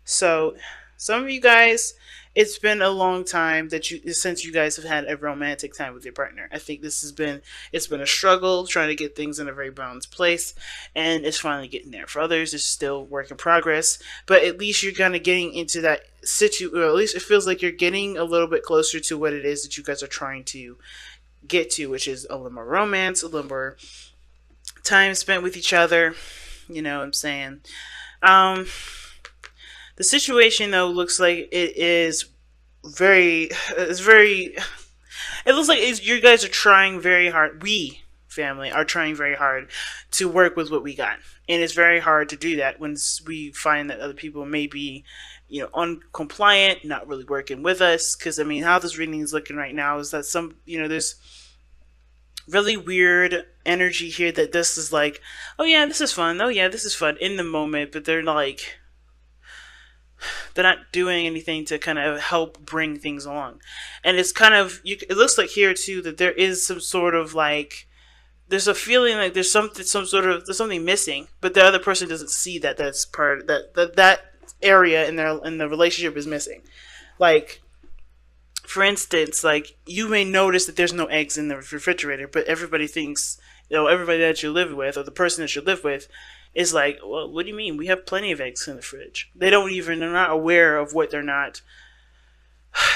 So, some of you guys, it's been a long time that you since you guys have had a romantic time with your partner. I think it's been a struggle trying to get things in a very balanced place, and it's finally getting there. For others, it's still work in progress, but at least you're kind of getting into that or at least it feels like you're getting a little bit closer to what it is that you guys are trying to get to, which is a little more romance, a little more time spent with each other. You know what I'm saying? Um, the situation though looks like it is very, it's very, it looks like you guys are trying very hard. We family are trying very hard to work with what we got, and it's very hard to do that when we find that other people may be, uncompliant, not really working with us. Because I mean, how this reading is looking right now is that there's really weird energy here that this is like, oh yeah, this is fun. Oh yeah, this is fun in the moment, but they're not doing anything to kind of help bring things along. And it's kind of it looks like here too that there is some sort of like there's a feeling like there's something missing, but the other person doesn't see that's part that area in the relationship is missing. Like, for instance, like you may notice that there's no eggs in the refrigerator, but everybody thinks, everybody that you live with or the person that you live with is like, well, what do you mean? We have plenty of eggs in the fridge. They're not aware of what they're not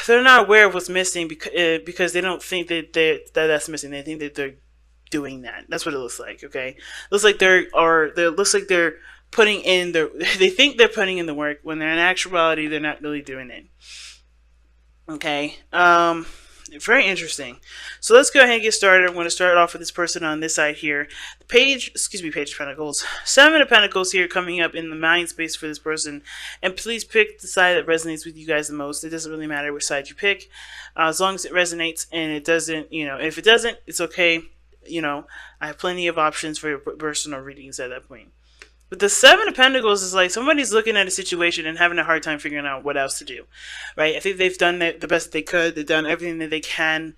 aware of what's missing because they don't think that's missing. They think that they're doing that. That's what it looks like. Okay, looks like looks like they're putting in they think they're putting in the work when they're in actuality they're not really doing it. Okay. Very interesting. So let's go ahead and get started. I'm going to start off with this person on this side here. Page of Pentacles. Seven of Pentacles here coming up in the mind space for this person. And please pick the side that resonates with you guys the most. It doesn't really matter which side you pick. As long as it resonates and it doesn't, if it doesn't, it's okay. I have plenty of options for your personal readings at that point. But the Seven of Pentacles is like somebody's looking at a situation and having a hard time figuring out what else to do, right? I think they've done the best they could. They've done everything that they can.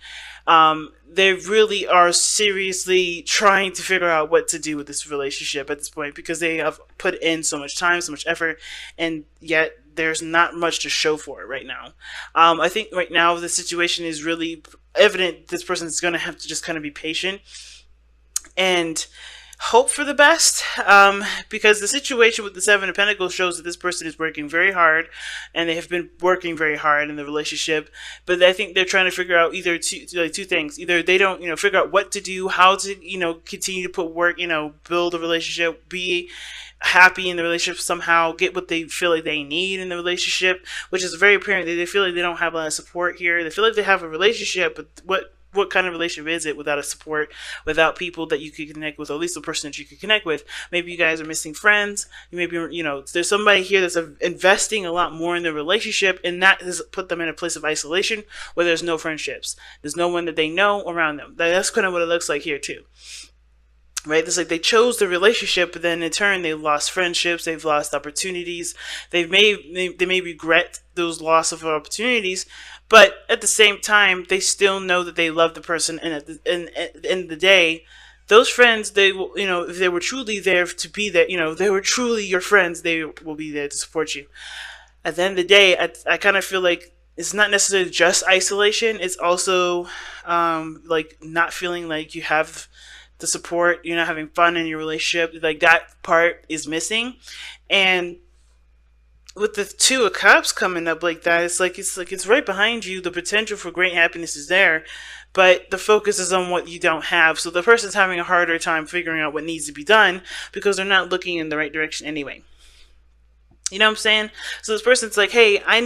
They really are seriously trying to figure out what to do with this relationship at this point because they have put in so much time, so much effort, and yet there's not much to show for it right now. I think right now the situation is really evident. This person is going to have to just kind of be patient and hope for the best, because the situation with the Seven of Pentacles shows that this person is working very hard and they have been working very hard in the relationship, but I think they're trying to figure out either two things. Either they don't figure out what to do, how to continue to put work, build a relationship, be happy in the relationship somehow, get what they feel like they need in the relationship, which is very apparent that they feel like they don't have a lot of support here. They feel like they have a relationship, but what kind of relationship is it without a support, without people that you could connect with, or at least the person that you could connect with? Maybe you guys are missing friends. Maybe, there's somebody here that's investing a lot more in the relationship, and that has put them in a place of isolation where there's no friendships. There's no one that they know around them. That's kind of what it looks like here, too. Right? It's like they chose the relationship, but then in turn they've lost friendships, they've lost opportunities. They may regret those loss of opportunities, but at the same time they still know that they love the person, and at the end of the day, those friends, they will, if they were truly there to be there, they were truly your friends, they will be there to support you. At the end of the day, I kind of feel like it's not necessarily just isolation. It's also like not feeling like you have the support, you're not having fun in your relationship, like that part is missing. And with the Two of Cups coming up like that, it's right behind you. The potential for great happiness is there, but the focus is on what you don't have. So the person's having a harder time figuring out what needs to be done because they're not looking in the right direction anyway. You know what I'm saying? So this person's like, hey, I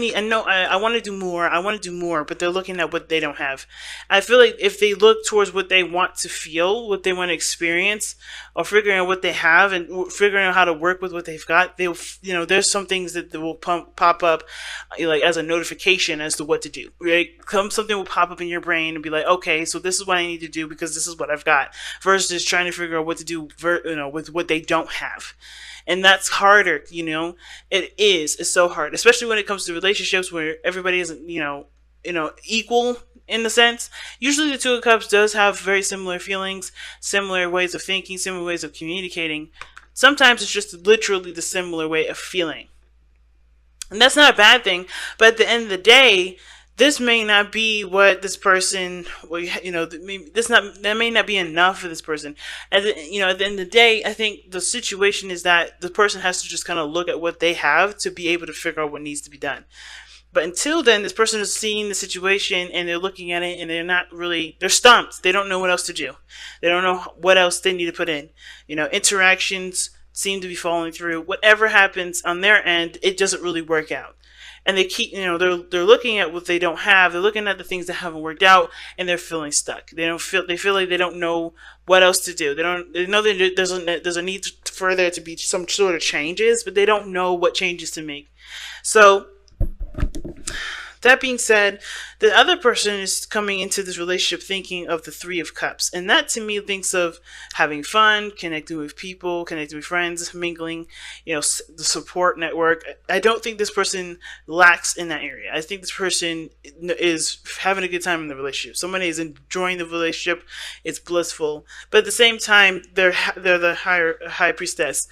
want to do more. I want to do more, but they're looking at what they don't have. I feel like if they look towards what they want to feel, what they want to experience, or figuring out what they have and figuring out how to work with what they've got, there's some things that will pop up like as a notification as to what to do, right? Something will pop up in your brain and be like, okay, so this is what I need to do because this is what I've got, versus trying to figure out what to do, with what they don't have. And that's harder, it's so hard, especially when it comes to relationships where everybody isn't, equal in the sense. Usually the Two of Cups does have very similar feelings, similar ways of thinking, similar ways of communicating. Sometimes it's just literally the similar way of feeling. And that's not a bad thing. But at the end of the day, this may not be what this person, well, this not that may not be enough for this person. At the end of the day, I think the situation is that the person has to just kind of look at what they have to be able to figure out what needs to be done. But until then, this person is seeing the situation and they're looking at it and they're stumped. They don't know what else to do. They don't know what else they need to put in. Interactions seem to be falling through. Whatever happens on their end, it doesn't really work out. And they keep, they're looking at what they don't have. They're looking at the things that haven't worked out, and they're feeling stuck. They feel like they don't know what else to do. They know that there's a need for there to be some sort of changes, but they don't know what changes to make. So that being said, the other person is coming into this relationship thinking of the Three of Cups. And that to me thinks of having fun, connecting with people, connecting with friends, mingling, the support network. I don't think this person lacks in that area. I think this person is having a good time in the relationship. Somebody is enjoying the relationship. It's blissful. But at the same time, they're the high priestess.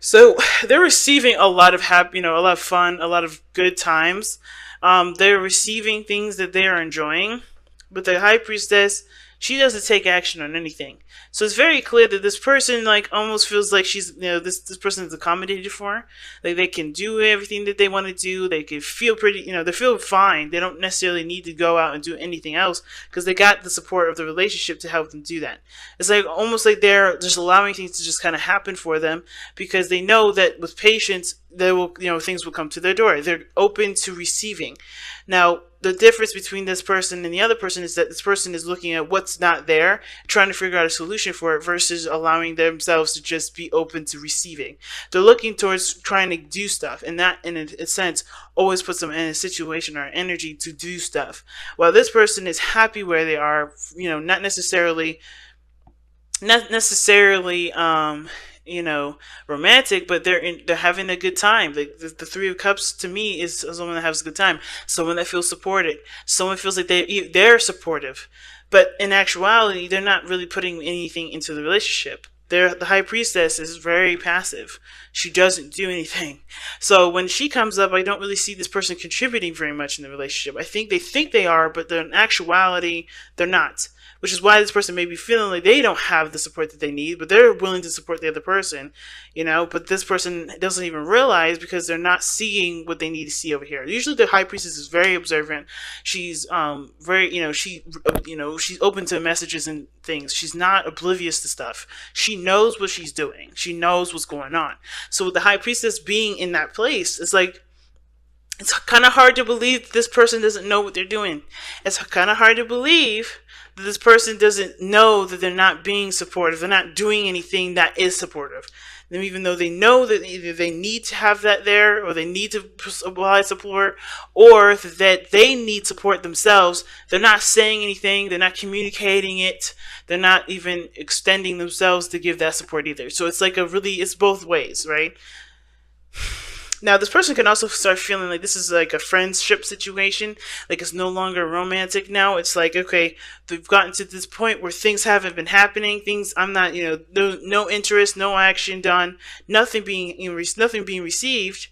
So they're receiving a lot of happy, a lot of fun, a lot of good times. They're receiving things that they are enjoying, but the high priestess, she doesn't take action on anything. So it's very clear that this person almost feels like she's this person is accommodated for her. Like they can do everything that they want to do. They can feel pretty they feel fine. They don't necessarily need to go out and do anything else because they got the support of the relationship to help them do that. It's almost like they're just allowing things to just kind of happen for them because they know that with patience they will things will come to their door. They're open to receiving. Now the difference between this person and the other person is that this person is looking at what's not there, trying to figure out a solution for it versus allowing themselves to just be open to receiving. They're looking towards trying to do stuff, and that in a sense always puts them in a situation or energy to do stuff. While this person is happy where they are, not necessarily romantic, but they're having a good time. The Three of Cups to me is someone that has a good time, someone that feels supported, someone feels like they're supportive, but in actuality they're not really putting anything into the relationship. The high priestess is very passive. She doesn't do anything. So when she comes up, I don't really see this person contributing very much in the relationship. I think they are, but in actuality they're not. Which is why this person may be feeling like they don't have the support that they need, but they're willing to support the other person, but this person doesn't even realize because they're not seeing what they need to see over here. Usually the high priestess is very observant. She's she's open to messages and things. She's not oblivious to stuff. She knows what she's doing. She knows what's going on. So with the high priestess being in that place, it's kind of hard to believe this person doesn't know what they're doing. It's kind of hard to believe that this person doesn't know that they're not being supportive. They're not doing anything that is supportive. And even though they know that either they need to have that there, or they need to provide support, or that they need support themselves, they're not saying anything. They're not communicating it. They're not even extending themselves to give that support either. So it's both ways, right? Now, this person can also start feeling like this is like a friendship situation. Like it's no longer romantic now. It's like, okay, they've gotten to this point where things haven't been happening. I'm not, no interest, no action done, nothing being received.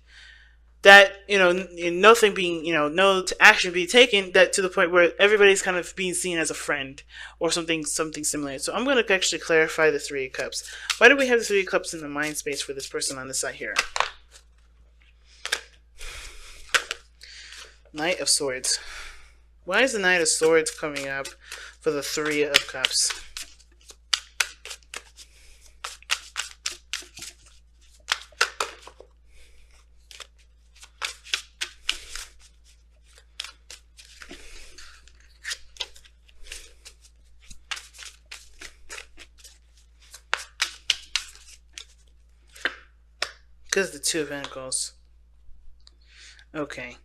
That, nothing being, no action being taken. That to the point where everybody's kind of being seen as a friend or something similar. So I'm going to actually clarify the Three of Cups. Why do we have the Three of Cups in the mind space for this person on this side here? Knight of Swords. Why is the Knight of Swords coming up for the Three of Cups? Because the Two of Pentacles. Okay.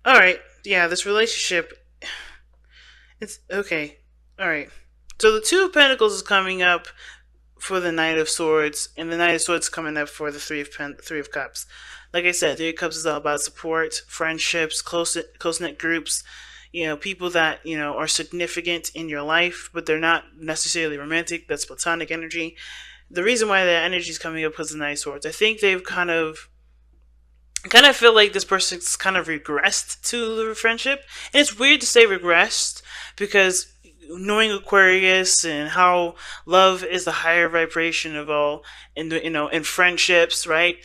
Alright, yeah, this relationship, it's okay. Alright, so the Two of Pentacles is coming up for the Knight of Swords, and the Knight of Swords is coming up for the Three of Cups. Like I said, Three of Cups is all about support, friendships, close-knit groups, people that, are significant in your life, but they're not necessarily romantic. That's platonic energy. The reason why that energy is coming up because of the Knight of Swords, I think they've kind of kind of feel like this person's kind of regressed to the friendship. And it's weird to say regressed because knowing Aquarius and how love is the higher vibration of all, and in friendships, right?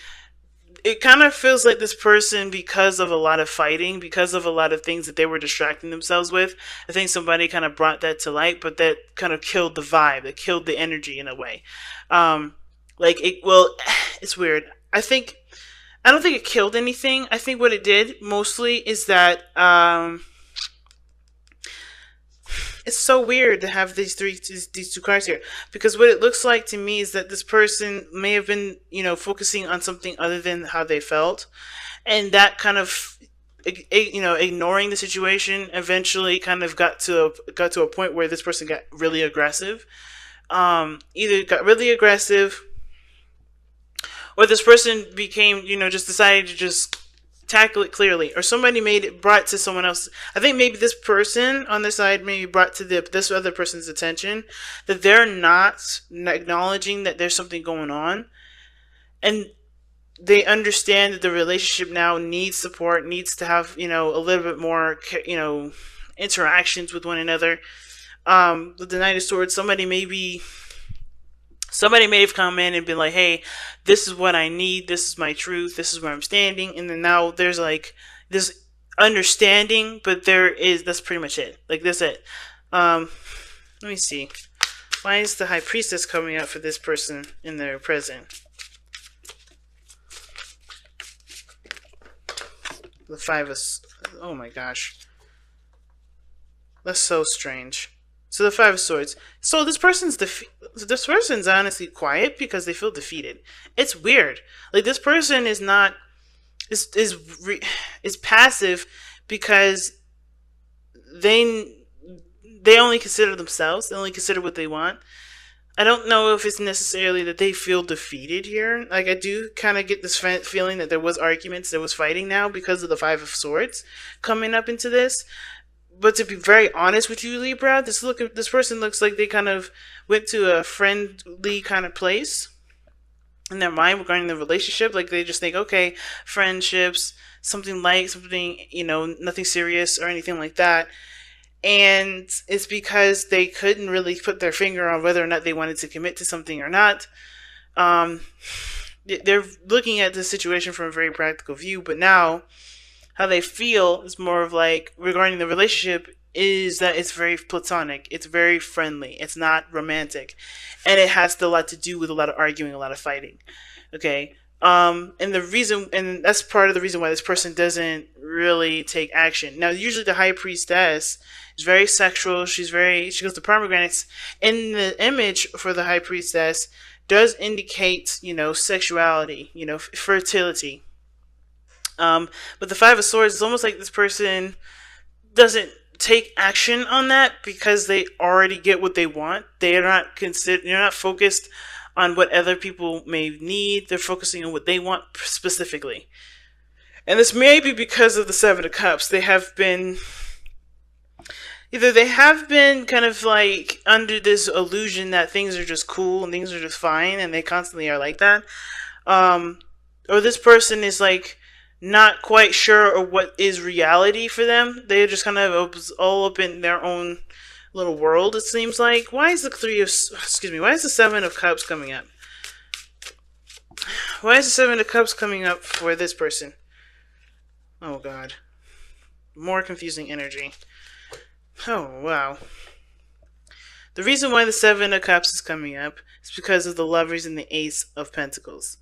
It kind of feels like this person, because of a lot of fighting, because of a lot of things that they were distracting themselves with, I think somebody kind of brought that to light, but that kind of killed the vibe, that killed the energy in a way. um well, it's weird. I don't think it killed anything. I think what it did mostly is that it's so weird to have these two cards here, because what it looks like to me is that this person may have been, focusing on something other than how they felt, and that kind of, ignoring the situation eventually kind of got to a point where this person got really aggressive. Either got really aggressive, or this person became, just decided to just tackle it clearly, or somebody made it, brought to someone else. I think maybe this person on this side maybe brought to this other person's attention that they're not acknowledging that there's something going on, and they understand that the relationship now needs support, needs to have, a little bit more, interactions with one another. With the Knight of Swords, somebody may have come in and been like, hey, this is what I need, this is my truth, this is where I'm standing, and then now there's like this understanding, but that's pretty much it. Like, that's it. Let me see. Why is the High Priestess coming up for this person in their present? The Five of... Oh my gosh. That's so strange. So the Five of Swords. So this person's honestly quiet because they feel defeated. It's weird. Like, this person is not is passive because they only consider themselves. They only consider what they want. I don't know if it's necessarily that they feel defeated here. Like, I do kind of get this feeling that there was arguments, there was fighting now because of the Five of Swords coming up into this. But to be very honest with you, Libra, this person looks like they kind of went to a friendly kind of place in their mind regarding the relationship. Like, they just think, okay, friendships, something, nothing serious or anything like that. And it's because they couldn't really put their finger on whether or not they wanted to commit to something or not. They're looking at the situation from a very practical view, but now how they feel is more of like, regarding the relationship, is that it's very platonic, it's very friendly, it's not romantic, and it has a lot to do with a lot of arguing, a lot of fighting. Okay, and that's part of the reason why this person doesn't really take action. Now, usually the High Priestess is very sexual. She goes to pomegranates, and the image for the High Priestess does indicate, sexuality, fertility. But the Five of Swords is almost like this person doesn't take action on that because they already get what they want. They're not focused on what other people may need. They're focusing on what they want specifically. And this may be because of the Seven of Cups. They have been kind of like under this illusion that things are just cool and things are just fine, and they constantly are like that. Or this person is like not quite sure of what is reality for them. They're just kind of all up in their own little world, it seems like. Why is the Seven of Cups coming up? Why is the Seven of Cups coming up for this person? Oh god. More confusing energy. Oh, wow. The reason why the Seven of Cups is coming up is because of the Lovers and the Ace of Pentacles.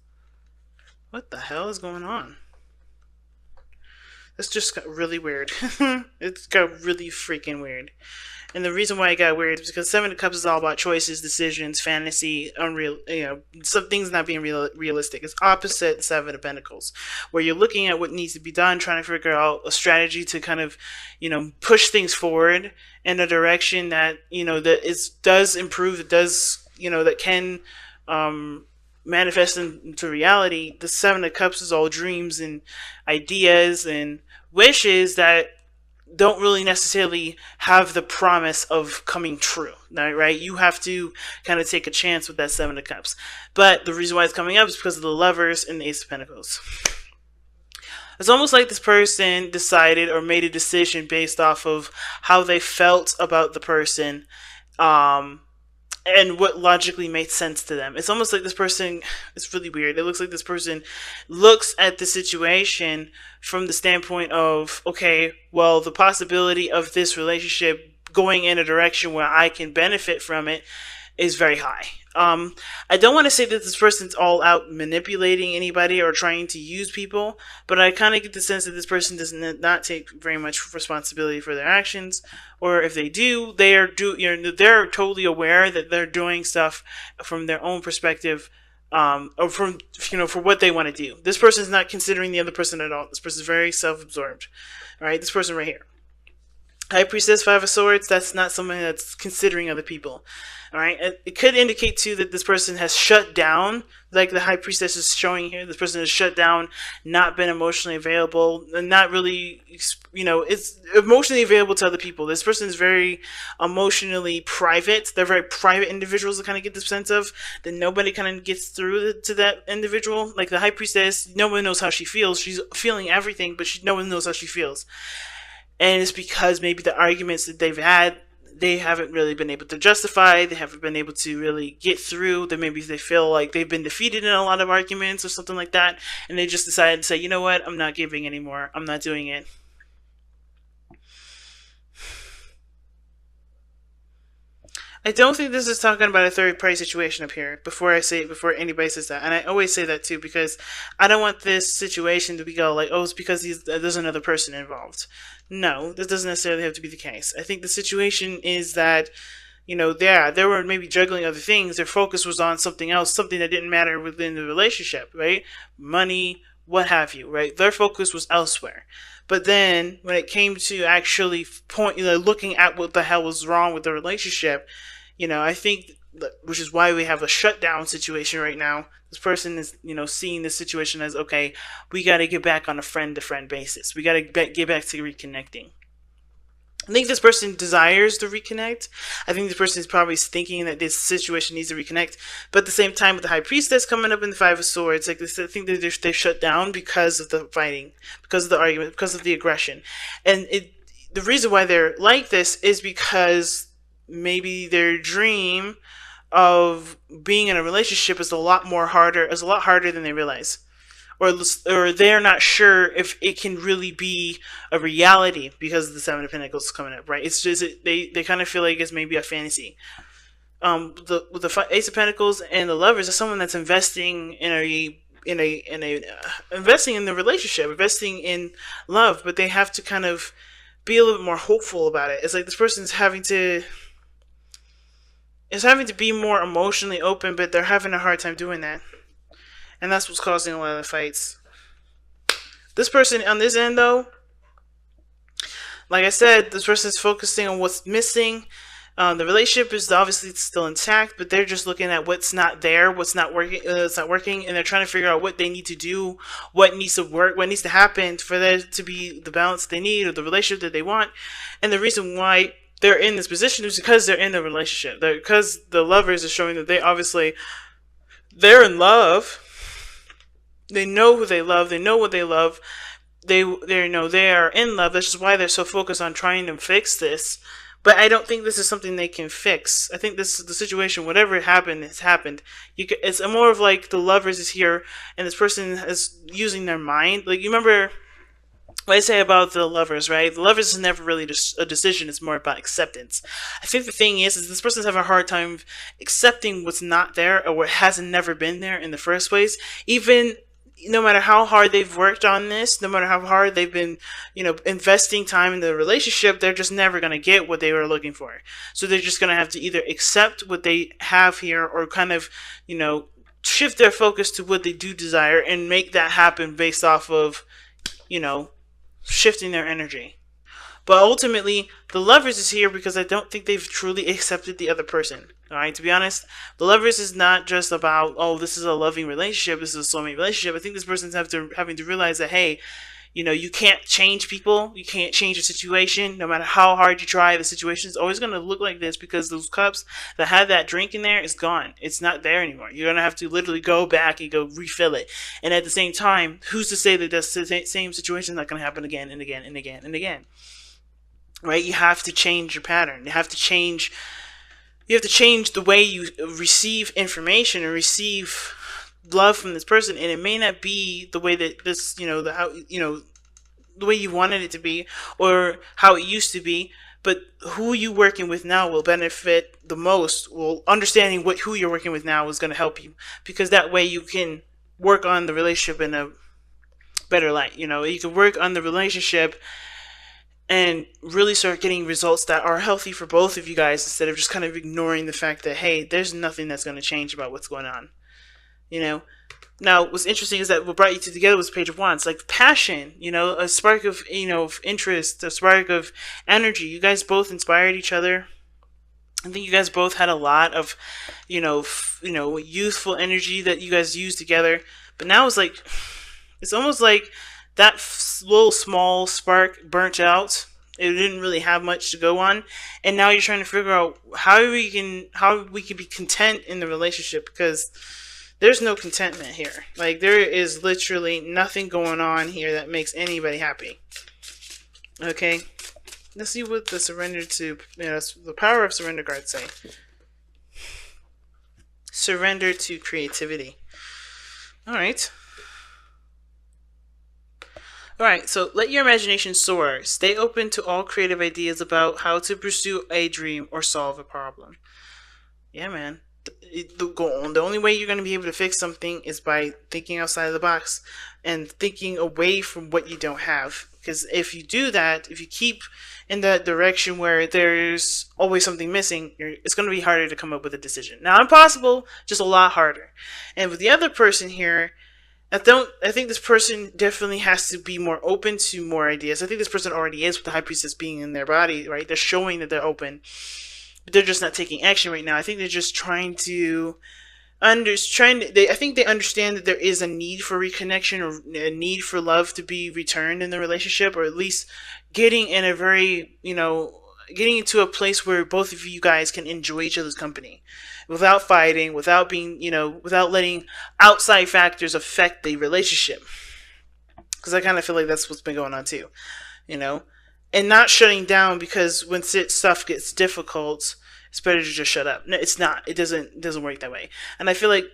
What the hell is going on? This just got really weird. It got really freaking weird. And the reason why it got weird is because Seven of Cups is all about choices, decisions, fantasy, unreal, some things not being realistic. It's opposite the Seven of Pentacles, where you're looking at what needs to be done, trying to figure out a strategy to kind of, push things forward in a direction that, does improve, that can, manifest into reality. The Seven of Cups is all dreams and ideas and wishes that don't really necessarily have the promise of coming true, right? You have to kind of take a chance with that Seven of Cups. But the reason why it's coming up is because of the Lovers and the Ace of Pentacles. It's almost like this person decided or made a decision based off of how they felt about the person, um, and what logically made sense to them. It's almost like this person, it's really weird. It looks like this person looks at the situation from the standpoint of, okay, well, the possibility of this relationship going in a direction where I can benefit from it is very high. I don't want to say that this person's all out manipulating anybody or trying to use people, but I kind of get the sense that this person does not take very much responsibility for their actions, or if they do, they're totally aware that they're doing stuff from their own perspective, or from for what they want to do. This person's not considering the other person at all. This person's very self-absorbed. All right, this person right here. High Priestess, Five of Swords, that's not someone that's considering other people. Alright, it could indicate too that this person has shut down, like the High Priestess is showing here. This person has shut down, not been emotionally available, and not really, it's emotionally available to other people. This person is very emotionally private. They're very private individuals to kind of get the sense of that nobody kind of gets through to that individual. Like the High Priestess, no one knows how she feels. She's feeling everything, but no one knows how she feels. And it's because maybe the arguments that they've had, they haven't really been able to justify. They haven't been able to really get through. That maybe they feel like they've been defeated in a lot of arguments or something like that. And they just decided to say, you know what, I'm not giving anymore. I'm not doing it. I don't think this is talking about a third party situation up here before anybody says that. And I always say that too, because I don't want this situation to be like, oh, it's because there's another person involved. No, this doesn't necessarily have to be the case. I think the situation is that, they were maybe juggling other things. Their focus was on something else, something that didn't matter within the relationship, right? Money, what have you, right? Their focus was elsewhere. But then when it came to actually looking at what the hell was wrong with the relationship, I think, which is why we have a shutdown situation right now. This person is, seeing this situation as, okay, we got to get back on a friend-to-friend basis. We got to get back to reconnecting. I think this person desires to reconnect. I think this person is probably thinking that this situation needs to reconnect. But at the same time, with the High Priestess coming up in the Five of Swords, I think that they've shut down because of the fighting, because of the argument, because of the aggression. And the reason why they're like this is because maybe their dream of being in a relationship is a lot harder than they realize. Or they're not sure if it can really be a reality because of the Seven of Pentacles coming up, right? It's just they kind of feel like it's maybe a fantasy. With the Ace of Pentacles and the Lovers, is someone that's investing investing in the relationship, investing in love, but they have to kind of be a little bit more hopeful about it. It's like this person's having to be more emotionally open, but they're having a hard time doing that. And that's what's causing a lot of the fights. This person on this end, though, like I said, this person is focusing on what's missing. The relationship is obviously still intact, but they're just looking at what's not there, what's not working, and they're trying to figure out what they need to do, what needs to work, what needs to happen for there to be the balance they need or the relationship that they want. And the reason why they're in this position is because they're in a relationship. Because the Lovers are showing that they're in love. They know who they love. They know what they love. They know they are in love. That's just why they're so focused on trying to fix this. But I don't think this is something they can fix. I think this is the situation. Whatever happened, has happened. It's more of like the Lovers is here, and this person is using their mind. Like, you remember what I say about the Lovers, right? The Lovers is never really just a decision. It's more about acceptance. I think the thing is this person's having a hard time accepting what's not there or what hasn't never been there in the first place. Even no matter how hard they've worked on this, no matter how hard they've been, investing time in the relationship, they're just never going to get what they were looking for. So they're just going to have to either accept what they have here or kind of, shift their focus to what they do desire and make that happen based off of, shifting their energy. But ultimately, the Lovers is here because I don't think they've truly accepted the other person. Alright, to be honest, the Lovers is not just about, oh, this is a loving relationship, this is a soulmate relationship. I think this person's having to realize that, hey, You know, you can't change people. You can't change a situation. No matter how hard you try, the situation is always going to look like this because those cups that have that drink in there is gone. It's not there anymore. You're going to have to literally go back and go refill it. And at the same time, who's to say that this same situation is not going to happen again and again and again and again? Right? You have to change your pattern. You have to change the way you receive information and receive love from this person, and it may not be the way that this, the way you wanted it to be or how it used to be, but who you working with now will benefit the most. Well, understanding who you're working with now is going to help you, because that way you can work on the relationship in a better light. You can work on the relationship and really start getting results that are healthy for both of you guys, instead of just kind of ignoring the fact that, hey, there's nothing that's going to change about what's going on. Now what's interesting is that what brought you two together was Page of Wands, like passion, a spark of, of interest, a spark of energy. You guys both inspired each other. I think you guys both had a lot of, youthful energy that you guys used together. But now it's almost like that little small spark burnt out. It didn't really have much to go on, and now you're trying to figure out how we can be content in the relationship, because there's no contentment here. Like, there is literally nothing going on here that makes anybody happy. Okay? Let's see what the the power of surrender cards say. Surrender to creativity. Alright. Alright, so let your imagination soar. Stay open to all creative ideas about how to pursue a dream or solve a problem. Yeah, man. The only way you're going to be able to fix something is by thinking outside of the box and thinking away from what you don't have. Because if you do that, if you keep in that direction where there's always something missing, it's going to be harder to come up with a decision. Not impossible, just a lot harder. And with the other person here, I think this person definitely has to be more open to more ideas. I think this person already is, with the High Priestess being in their body, right? They're showing that they're open. But they're just not taking action right now. I think they're just trying to I think they understand that there is a need for reconnection, or a need for love to be returned in the relationship, or at least getting in a very, getting into a place where both of you guys can enjoy each other's company without fighting, without being, without letting outside factors affect the relationship. Because I kind of feel like that's what's been going on too, and not shutting down, because when stuff gets difficult, it's better to just shut up. No, it's not. It doesn't work that way. And I feel like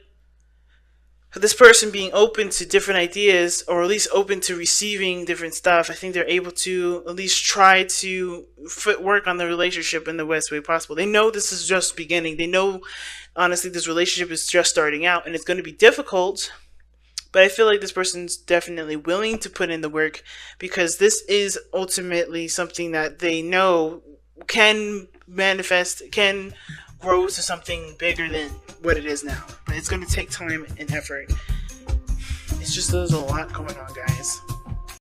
this person being open to different ideas, or at least open to receiving different stuff, I think they're able to at least try to work on the relationship in the best way possible. They know this is just beginning. They know, honestly, this relationship is just starting out, and it's going to be difficult. But I feel like this person's definitely willing to put in the work, because this is ultimately something that they know can manifest, can grow to something bigger than what it is now. But it's going to take time and effort. It's just, there's a lot going on, guys.